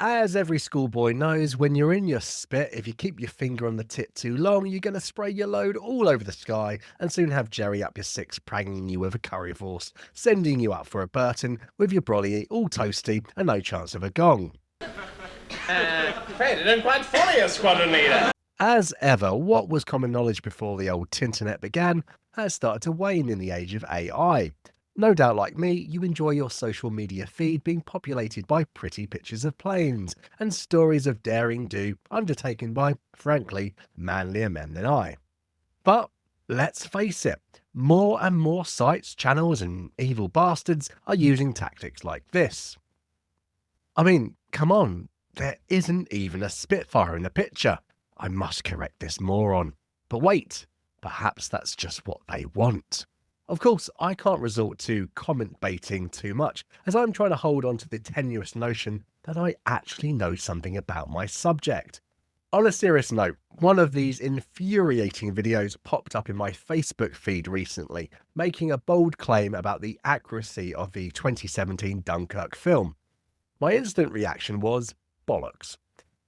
As every schoolboy knows, when you're in your spit, if you keep your finger on the tit too long, you're going to spray your load all over the sky and soon have Jerry up your six pragging you with a currywurst, sending you up for a Burton with your brolly all toasty and no chance of a gong. Afraid I don't quite follow you, squadron leader. As ever, what was common knowledge before the old Tinternet began has started to wane in the age of AI. No doubt, like me, you enjoy your social media feed being populated by pretty pictures of planes and stories of daring do undertaken by, frankly, manlier men than I. But let's face it, more and more sites, channels, and evil bastards are using tactics like this. I mean, come on, there isn't even a Spitfire in the picture. I must correct this moron. But wait, perhaps that's just what they want. Of course, I can't resort to comment baiting too much, as I'm trying to hold on to the tenuous notion that I actually know something about my subject. On a serious note, one of these infuriating videos popped up in my Facebook feed recently, making a bold claim about the accuracy of the 2017 Dunkirk film. My instant reaction was, bollocks.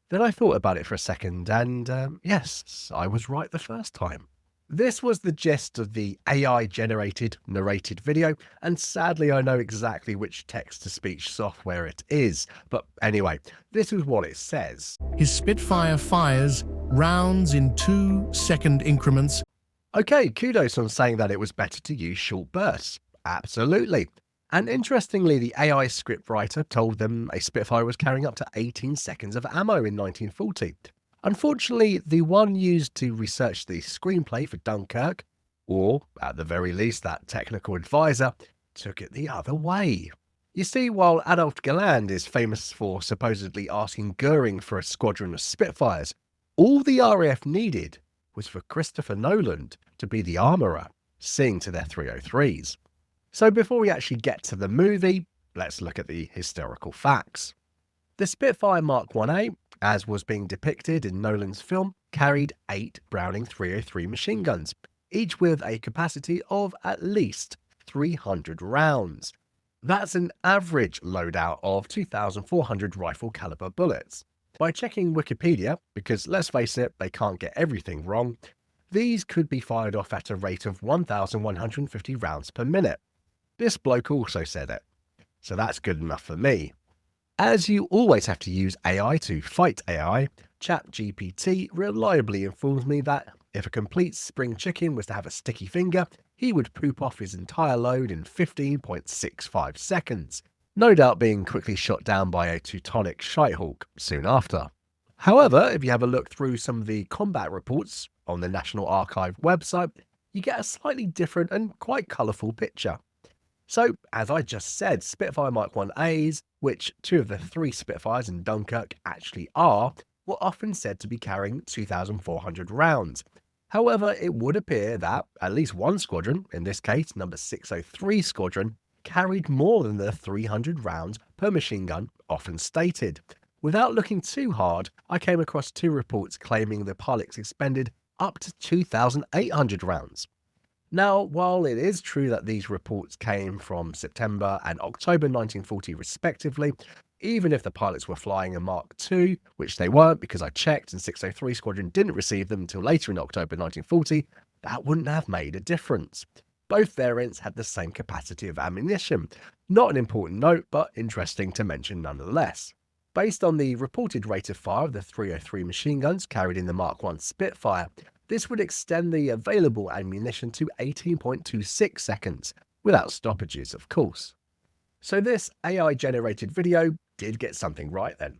Then I thought about it for a second and yes, I was right the first time. This was the gist of the AI-generated, narrated video, and sadly I know exactly which text-to-speech software it is. But anyway, this is what it says. His Spitfire fires rounds in 2-second increments. Okay, kudos on saying that it was better to use short bursts. Absolutely. And interestingly, the AI scriptwriter told them a Spitfire was carrying up to 18 seconds of ammo in 1940. Unfortunately, the one used to research the screenplay for Dunkirk, or at the very least that technical advisor, took it the other way. You see, while Adolf Galland is famous for supposedly asking Goering for a squadron of Spitfires, all the RAF needed was for Christopher Nolan to be the armourer, seeing to their 303s. So before we actually get to the movie, let's look at the historical facts. The Spitfire Mark 1A, as was being depicted in Nolan's film, carried 8 Browning 303 machine guns, each with a capacity of at least 300 rounds. That's an average loadout of 2,400 rifle caliber bullets. By checking Wikipedia, because let's face it, they can't get everything wrong, these could be fired off at a rate of 1,150 rounds per minute. This bloke also said it, so that's good enough for me. As you always have to use AI to fight AI, ChatGPT reliably informs me that if a complete spring chicken was to have a sticky finger, he would poop off his entire load in 15.65 seconds, no doubt being quickly shot down by a Teutonic shitehawk soon after. However, if you have a look through some of the combat reports on the National Archive website, you get a slightly different and quite colourful picture. So, as I just said, Spitfire Mark 1As, which 2 of the 3 Spitfires in Dunkirk actually are, were often said to be carrying 2,400 rounds. However, it would appear that at least one squadron, in this case number 603 Squadron, carried more than the 300 rounds per machine gun often stated. Without looking too hard, I came across 2 reports claiming the pilots expended up to 2,800 rounds. Now, while it is true that these reports came from September and October 1940 respectively, even if the pilots were flying a Mark II, which they weren't because I checked and 603 Squadron didn't receive them until later in October 1940, that wouldn't have made a difference. Both variants had the same capacity of ammunition. Not an important note, but interesting to mention nonetheless. Based on the reported rate of fire of the 303 machine guns carried in the Mark I Spitfire, this would extend the available ammunition to 18.26 seconds, without stoppages of course. So this AI-generated video did get something right then.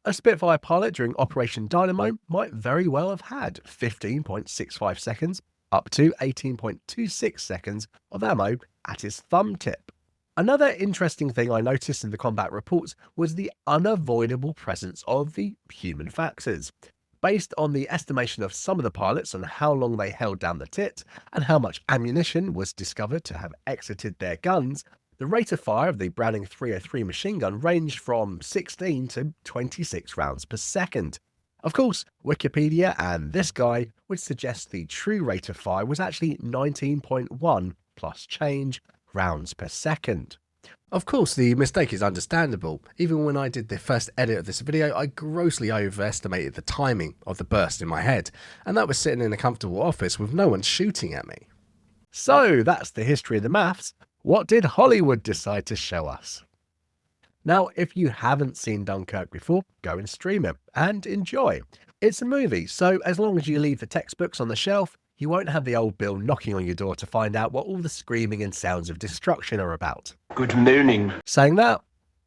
A Spitfire pilot during Operation Dynamo might very well have had 15.65 seconds up to 18.26 seconds of ammo at his thumb tip. Another interesting thing I noticed in the combat reports was the unavoidable presence of the human factors. Based on the estimation of some of the pilots on how long they held down the tit and how much ammunition was discovered to have exited their guns, the rate of fire of the Browning 303 machine gun ranged from 16 to 26 rounds per second. Of course, Wikipedia and this guy would suggest the true rate of fire was actually 19.1 plus change rounds per second. Of course, the mistake is understandable. Even when I did the first edit of this video, I grossly overestimated the timing of the burst in my head, and that was sitting in a comfortable office with no one shooting at me. So that's the history of the maths. What did Hollywood decide to show us? Now, if you haven't seen Dunkirk before, go and stream it and enjoy. It's a movie, so as long as you leave the textbooks on the shelf, you won't have the old Bill knocking on your door to find out what all the screaming and sounds of destruction are about. Good morning. Saying that,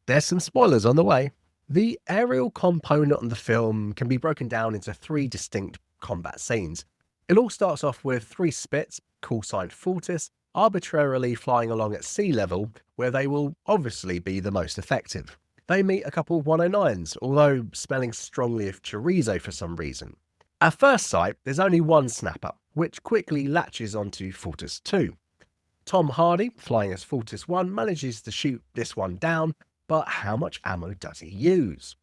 there's some spoilers on the way. The aerial component on the film can be broken down into 3 distinct combat scenes. It all starts off with 3 Spits, call sign Fortis, arbitrarily flying along at sea level, where they will obviously be the most effective. They meet a couple of 109s, although smelling strongly of chorizo for some reason. At first sight, there's only one snapper, which quickly latches onto Fortis 2. Tom Hardy, flying as Fortis 1, manages to shoot this one down, but how much ammo does he use?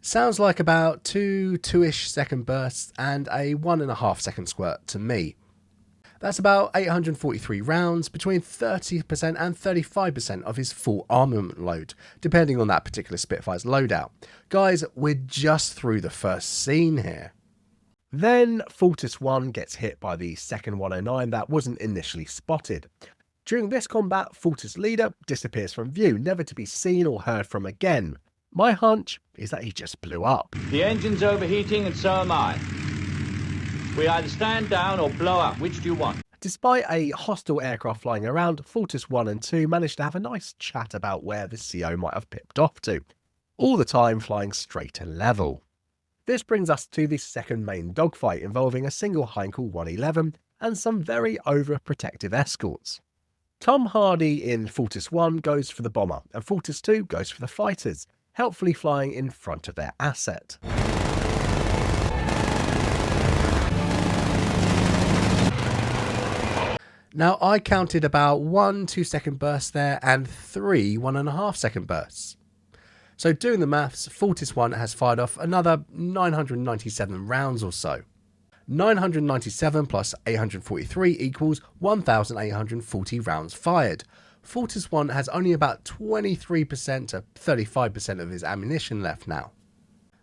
Sounds like about 2-ish second bursts and a 1.5 second squirt to me. That's about 843 rounds, between 30% and 35% of his full armament load, depending on that particular Spitfire's loadout. Guys, we're just through the first scene here. Then Fortis 1 gets hit by the second 109 that wasn't initially spotted. During this combat, Fortis leader disappears from view, never to be seen or heard from again. My hunch is that he just blew up. The engine's overheating and so am I. We either stand down or blow up. Which do you want? Despite a hostile aircraft flying around, Fortis 1 and 2 managed to have a nice chat about where the CO might have pipped off to, all the time flying straight and level. This brings us to the second main dogfight, involving a single Heinkel 111 and some very overprotective escorts. Tom Hardy in Fortis 1 goes for the bomber, and Fortis 2 goes for the fighters, helpfully flying in front of their asset. Now, I counted about 1 2-second bursts there and 3 1.5 second bursts. So doing the maths, Fortis 1 has fired off another 997 rounds or so. 997 plus 843 equals 1,840 rounds fired. Fortis 1 has only about 23% to 35% of his ammunition left now.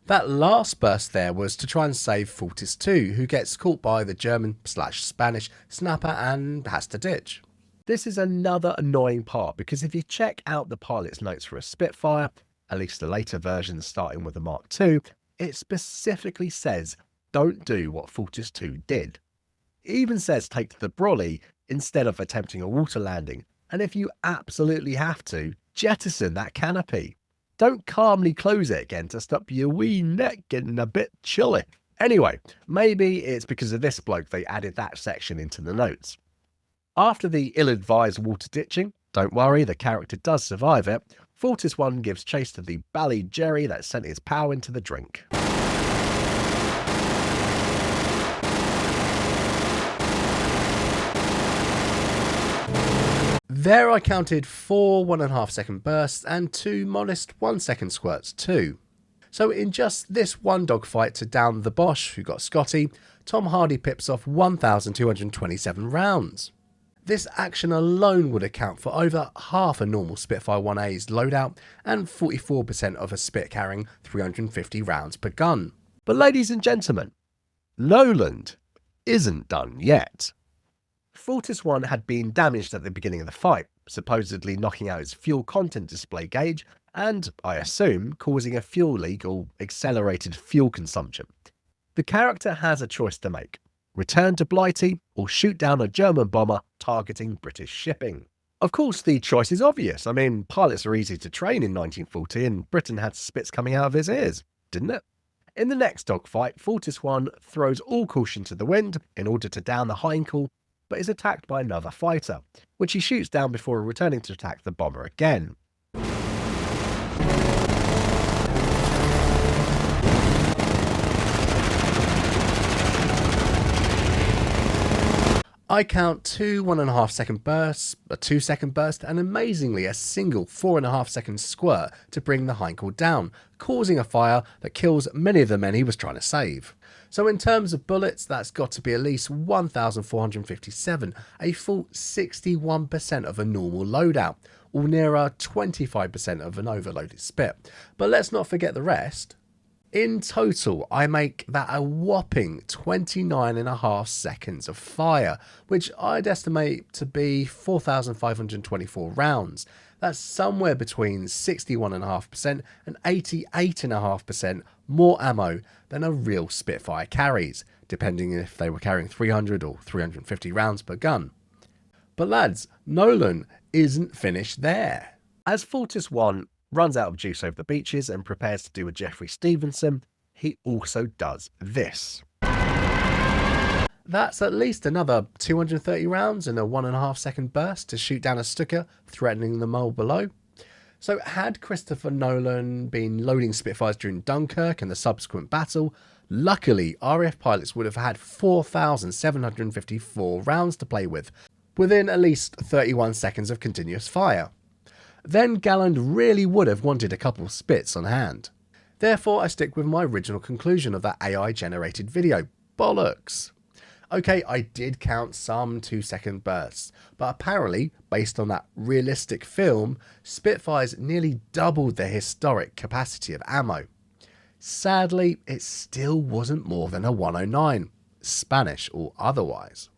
That last burst there was to try and save Fortis 2, who gets caught by the German/Spanish snapper and has to ditch. This is another annoying part, because if you check out the pilot's notes for a Spitfire, at least the later versions starting with the Mark II, it specifically says don't do what Fortis 2 did. It even says take to the brolly instead of attempting a water landing, and if you absolutely have to, jettison that canopy. Don't calmly close it again to stop your wee neck getting a bit chilly. Anyway, maybe it's because of this bloke they added that section into the notes. After the ill-advised water ditching, don't worry, the character does survive it, Fortis 1 gives chase to the bally Jerry that sent his power into the drink. There I counted 4 1.5 second bursts and 2 modest 1 second squirts too. So in just this one dogfight to down the Bosch who got Scotty, Tom Hardy pips off 1,227 rounds. This action alone would account for over half a normal Spitfire 1A's loadout and 44% of a Spit carrying 350 rounds per gun. But ladies and gentlemen, Lowland isn't done yet. Fortis 1 had been damaged at the beginning of the fight, supposedly knocking out its fuel content display gauge and, I assume, causing a fuel leak or accelerated fuel consumption. The character has a choice to make: return to Blighty or shoot down a German bomber targeting British shipping. Of course, the choice is obvious. I mean, pilots are easy to train in 1940 and Britain had spits coming out of his ears, didn't it? In the next dogfight, Fortis 1 throws all caution to the wind in order to down the Heinkel, but is attacked by another fighter, which he shoots down before returning to attack the bomber again. I count two 1.5 second bursts, a 2-second burst, and amazingly a single 4.5 second squirt to bring the Heinkel down, causing a fire that kills many of the men he was trying to save. So in terms of bullets, that's got to be at least 1,457, a full 61% of a normal loadout, or nearer 25% of an overloaded Spit. But let's not forget the rest. In total, I make that a whopping 29.5 seconds of fire, which I'd estimate to be 4,524 rounds. That's somewhere between 61.5% and 88.5% more ammo than a real Spitfire carries, depending if they were carrying 300 or 350 rounds per gun. But lads, Nolan isn't finished there. As Fortis 1 runs out of juice over the beaches and prepares to do a Jeffrey Stevenson, he also does this. That's at least another 230 rounds in a 1.5 second burst to shoot down a Stuka, threatening the mole below. So had Christopher Nolan been loading Spitfires during Dunkirk and the subsequent battle, luckily RAF pilots would have had 4,754 rounds to play with, within at least 31 seconds of continuous fire. Then Galland really would have wanted a couple of Spits on hand. Therefore I stick with my original conclusion of that AI generated video. Bollocks. Okay, I did count some 2-second bursts, but apparently, based on that realistic film, Spitfires nearly doubled their historic capacity of ammo. Sadly, it still wasn't more than a 109, Spanish or otherwise.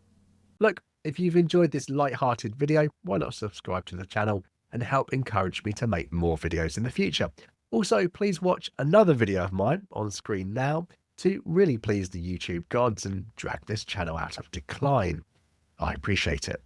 Look, if you've enjoyed this light-hearted video, why not subscribe to the channel and help encourage me to make more videos in the future. Also, please watch another video of mine on screen now to really please the YouTube gods and drag this channel out of decline. I appreciate it.